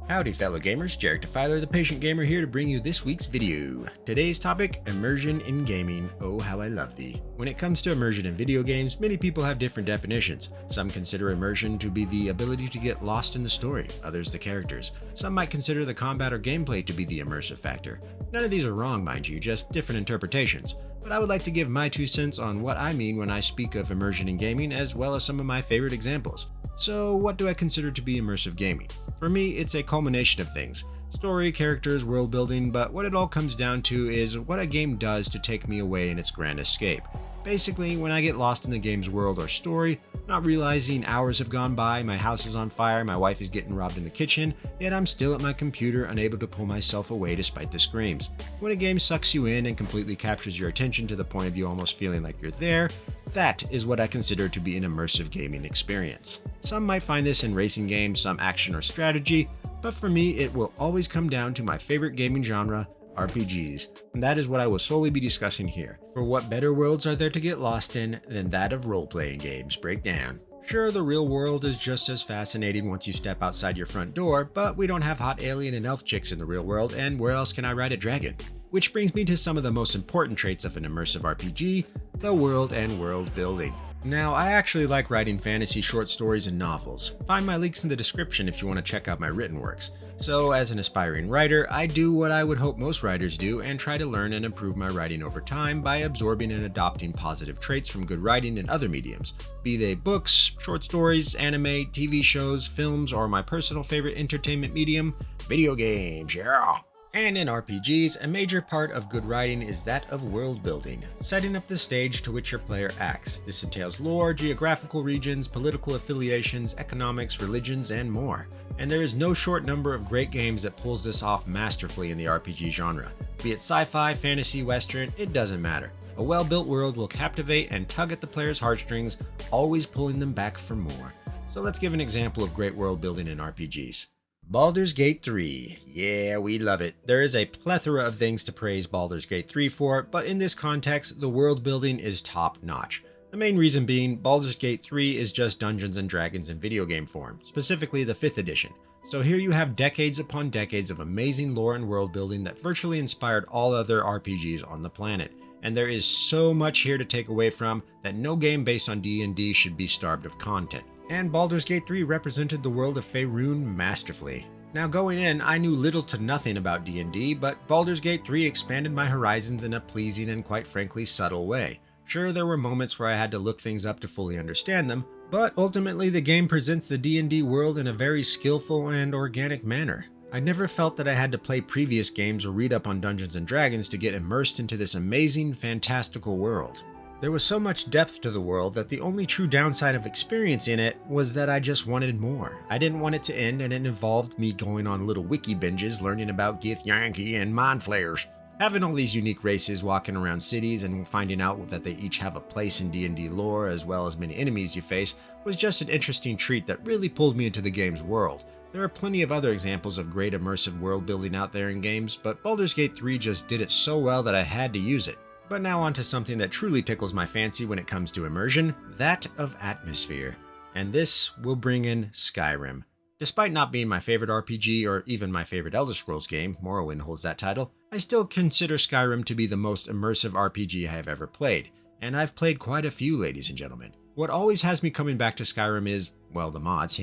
Howdy fellow gamers, Jarek Defiler, the Patient Gamer here to bring you this week's video. Today's topic, immersion in gaming. Oh how I love thee. When it comes to immersion in video games, many people have different definitions. Some consider immersion to be the ability to get lost in the story, others the characters. Some might consider the combat or gameplay to be the immersive factor. None of these are wrong, mind you, just different interpretations. But I would like to give my 2 cents on what I mean when I speak of immersion in gaming, as well as some of my favorite examples. So what do I consider to be immersive gaming? For me, it's a culmination of things. Story, characters, world building, but what it all comes down to is what a game does to take me away in its grand escape. Basically, when I get lost in the game's world or story, not realizing hours have gone by, my house is on fire, my wife is getting robbed in the kitchen, yet I'm still at my computer unable to pull myself away despite the screams. When a game sucks you in and completely captures your attention to the point of you almost feeling like you're there, that is what I consider to be an immersive gaming experience. Some might find this in racing games, some action or strategy, but for me it will always come down to my favorite gaming genre, RPGs, and that is what I will solely be discussing here. For what better worlds are there to get lost in than that of role-playing games? Breakdown. Sure, the real world is just as fascinating once you step outside your front door, but we don't have hot alien and elf chicks in the real world, and where else can I ride a dragon? Which brings me to some of the most important traits of an immersive RPG, the world and world building. Now, I actually like writing fantasy short stories and novels. Find my links in the description if you want to check out my written works. So, as an aspiring writer, I do what I would hope most writers do and try to learn and improve my writing over time by absorbing and adopting positive traits from good writing in other mediums, be they books, short stories, anime, TV shows, films, or my personal favorite entertainment medium, video games, yeah! And in RPGs, a major part of good writing is that of world building, setting up the stage to which your player acts. This entails lore, geographical regions, political affiliations, economics, religions, and more. And there is no short number of great games that pulls this off masterfully in the RPG genre. Be it sci-fi, fantasy, western, it doesn't matter. A well-built world will captivate and tug at the player's heartstrings, always pulling them back for more. So let's give an example of great world building in RPGs. Baldur's Gate 3. Yeah, we love it. There is a plethora of things to praise Baldur's Gate 3 for, but in this context, the world building is top-notch. The main reason being, Baldur's Gate 3 is just Dungeons & Dragons in video game form, specifically the 5th edition. So here you have decades upon decades of amazing lore and world building that virtually inspired all other RPGs on the planet. And there is so much here to take away from that no game based on D&D should be starved of content. And Baldur's Gate 3 represented the world of Faerun masterfully. Now going in, I knew little to nothing about D&D, but Baldur's Gate 3 expanded my horizons in a pleasing and quite frankly subtle way. Sure, there were moments where I had to look things up to fully understand them, but ultimately the game presents the D&D world in a very skillful and organic manner. I never felt that I had to play previous games or read up on Dungeons & Dragons to get immersed into this amazing, fantastical world. There was so much depth to the world that the only true downside of experiencing it was that I just wanted more. I didn't want it to end, and it involved me going on little wiki binges learning about Githyanki and Mind Flayers. Having all these unique races walking around cities and finding out that they each have a place in D&D lore as well as many enemies you face was just an interesting treat that really pulled me into the game's world. There are plenty of other examples of great immersive world building out there in games, but Baldur's Gate 3 just did it so well that I had to use it. But now onto something that truly tickles my fancy when it comes to immersion, that of atmosphere. And this will bring in Skyrim. Despite not being my favorite RPG or even my favorite Elder Scrolls game, Morrowind holds that title, I still consider Skyrim to be the most immersive RPG I have ever played. And I've played quite a few, ladies and gentlemen. What always has me coming back to Skyrim is, well, the mods,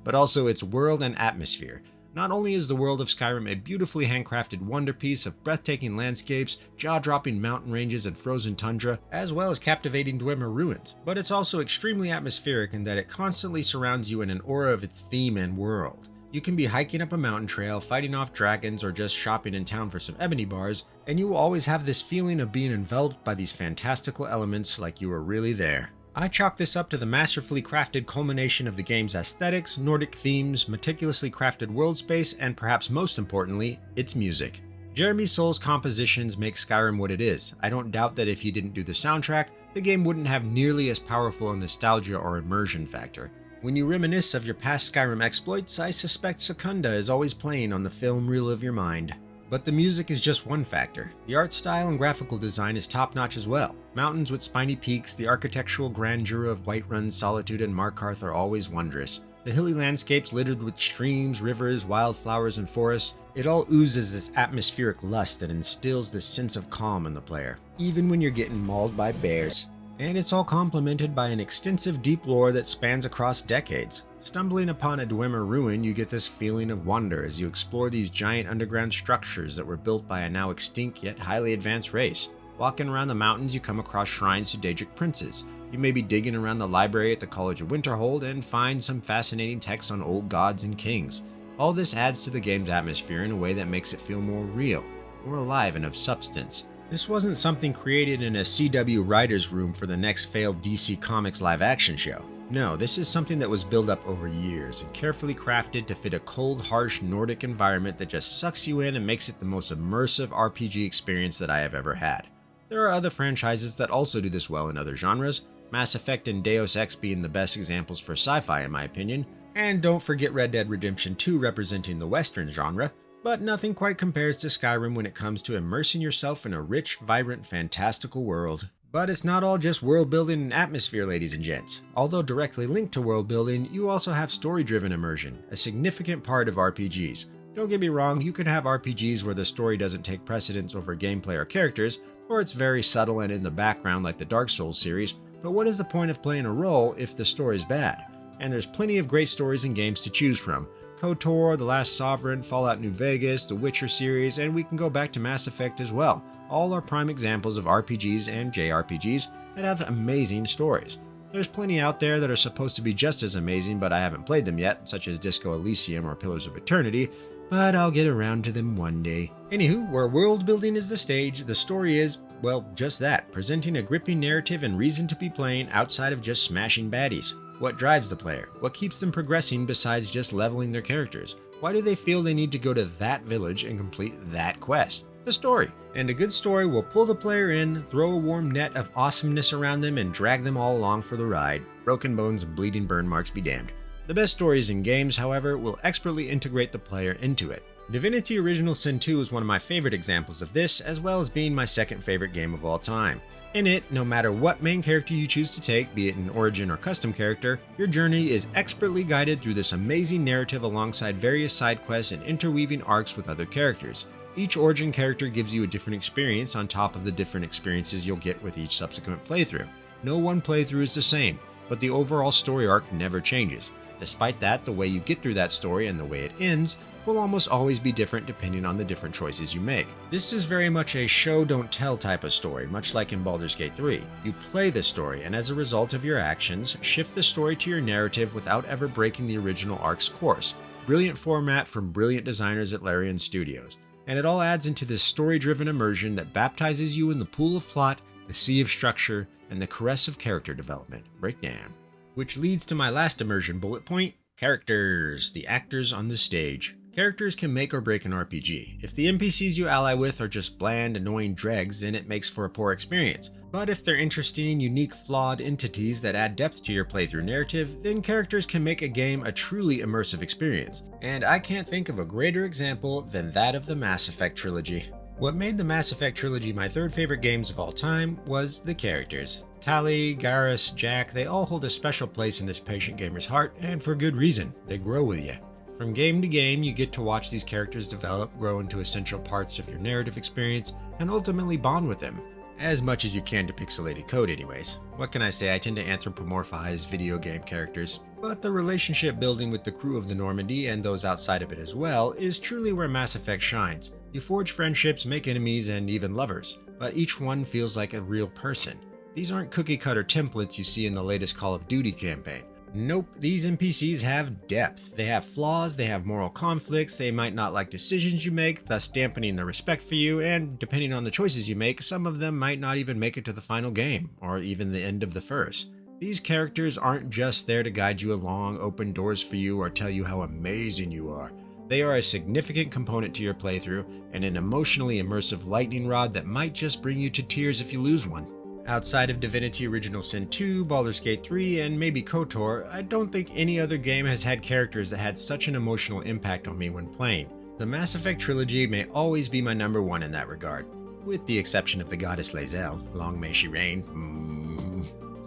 but also its world and atmosphere. Not only is the world of Skyrim a beautifully handcrafted wonder piece of breathtaking landscapes, jaw-dropping mountain ranges and frozen tundra, as well as captivating Dwemer ruins, but it's also extremely atmospheric in that it constantly surrounds you in an aura of its theme and world. You can be hiking up a mountain trail, fighting off dragons, or just shopping in town for some ebony bars, and you will always have this feeling of being enveloped by these fantastical elements like you were really there. I chalk this up to the masterfully crafted culmination of the game's aesthetics, Nordic themes, meticulously crafted world space, and perhaps most importantly, its music. Jeremy Soul's compositions make Skyrim what it is. I don't doubt that if he didn't do the soundtrack, the game wouldn't have nearly as powerful a nostalgia or immersion factor. When you reminisce of your past Skyrim exploits, I suspect Secunda is always playing on the film reel of your mind. But the music is just one factor. The art style and graphical design is top-notch as well. Mountains with spiny peaks, the architectural grandeur of Whiterun, Solitude, and Markarth are always wondrous. The hilly landscapes littered with streams, rivers, wildflowers, and forests, it all oozes this atmospheric lust that instills this sense of calm in the player, even when you're getting mauled by bears. And it's all complemented by an extensive deep lore that spans across decades. Stumbling upon a Dwemer ruin, you get this feeling of wonder as you explore these giant underground structures that were built by a now extinct yet highly advanced race. Walking around the mountains, you come across shrines to Daedric princes. You may be digging around the library at the College of Winterhold and find some fascinating texts on old gods and kings. All this adds to the game's atmosphere in a way that makes it feel more real, more alive and of substance. This wasn't something created in a CW writer's room for the next failed DC Comics live-action show. No, this is something that was built up over years and carefully crafted to fit a cold, harsh Nordic environment that just sucks you in and makes it the most immersive RPG experience that I have ever had. There are other franchises that also do this well in other genres, Mass Effect and Deus Ex being the best examples for sci-fi in my opinion, and don't forget Red Dead Redemption 2 representing the Western genre, but nothing quite compares to Skyrim when it comes to immersing yourself in a rich, vibrant, fantastical world. But it's not all just world building and atmosphere, ladies and gents. Although directly linked to world building, you also have story-driven immersion, a significant part of RPGs. Don't get me wrong, you could have RPGs where the story doesn't take precedence over gameplay or characters, or it's very subtle and in the background like the Dark Souls series, but what is the point of playing a role if the story's bad? And there's plenty of great stories and games to choose from. KOTOR, The Last Sovereign, Fallout New Vegas, The Witcher series, and we can go back to Mass Effect as well. All are prime examples of RPGs and JRPGs that have amazing stories. There's plenty out there that are supposed to be just as amazing, but I haven't played them yet, such as Disco Elysium or Pillars of Eternity, but I'll get around to them one day. Anywho, where world building is the stage, the story is, well, just that, presenting a gripping narrative and reason to be playing outside of just smashing baddies. What drives the player? What keeps them progressing besides just leveling their characters? Why do they feel they need to go to that village and complete that quest? The story. And a good story will pull the player in, throw a warm net of awesomeness around them, and drag them all along for the ride. Broken bones and bleeding burn marks be damned. The best stories in games, however, will expertly integrate the player into it. Divinity Original Sin 2 is one of my favorite examples of this, as well as being my second favorite game of all time. In it, no matter what main character you choose to take, be it an origin or custom character, your journey is expertly guided through this amazing narrative alongside various side quests and interweaving arcs with other characters. Each origin character gives you a different experience on top of the different experiences you'll get with each subsequent playthrough. No one playthrough is the same, but the overall story arc never changes. Despite that, the way you get through that story and the way it ends will almost always be different depending on the different choices you make. This is very much a show don't tell type of story, much like in Baldur's Gate 3. You play the story, and as a result of your actions, shift the story to your narrative without ever breaking the original arc's course. Brilliant format from brilliant designers at Larian Studios. And it all adds into this story-driven immersion that baptizes you in the pool of plot, the sea of structure, and the caress of character development. Breakdown. Which leads to my last immersion bullet point, characters, the actors on the stage. Characters can make or break an RPG. If the NPCs you ally with are just bland, annoying dregs, then it makes for a poor experience. But if they're interesting, unique, flawed entities that add depth to your playthrough narrative, then characters can make a game a truly immersive experience. And I can't think of a greater example than that of the Mass Effect trilogy. What made the Mass Effect trilogy my third favorite games of all time was the characters. Tali, Garrus, Jack, they all hold a special place in this patient gamer's heart, and for good reason. They grow with you. From game to game, you get to watch these characters develop, grow into essential parts of your narrative experience, and ultimately bond with them. As much as you can to pixelated code anyways. What can I say, I tend to anthropomorphize video game characters. But the relationship building with the crew of the Normandy, and those outside of it as well, is truly where Mass Effect shines. You forge friendships, make enemies, and even lovers, but each one feels like a real person. These aren't cookie-cutter templates you see in the latest Call of Duty campaign. Nope, these NPCs have depth. They have flaws, they have moral conflicts, they might not like decisions you make, thus dampening their respect for you, and depending on the choices you make, some of them might not even make it to the final game, or even the end of the first. These characters aren't just there to guide you along, open doors for you, or tell you how amazing you are. They are a significant component to your playthrough, and an emotionally immersive lightning rod that might just bring you to tears if you lose one. Outside of Divinity Original Sin 2, Baldur's Gate 3, and maybe KOTOR, I don't think any other game has had characters that had such an emotional impact on me when playing. The Mass Effect trilogy may always be my number one in that regard, with the exception of the goddess Lae'zel, long may she reign.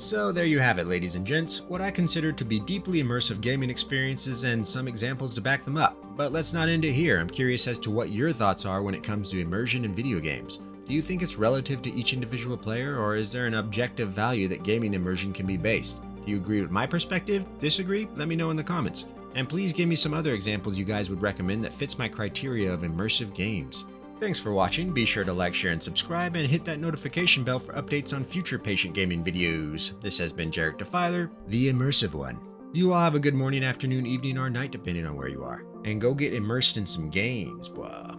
So there you have it, ladies and gents, what I consider to be deeply immersive gaming experiences and some examples to back them up. But let's not end it here. I'm curious as to what your thoughts are when it comes to immersion in video games. Do you think it's relative to each individual player, or is there an objective value that gaming immersion can be based? Do you agree with my perspective? Disagree? Let me know in the comments. And please give me some other examples you guys would recommend that fits my criteria of immersive games. Thanks for watching. Be sure to like, share, and subscribe, and hit that notification bell for updates on future patient gaming videos. This has been Jarek Defiler, the Immersive One. You all have a good morning, afternoon, evening, or night, depending on where you are. And go get immersed in some games, boy.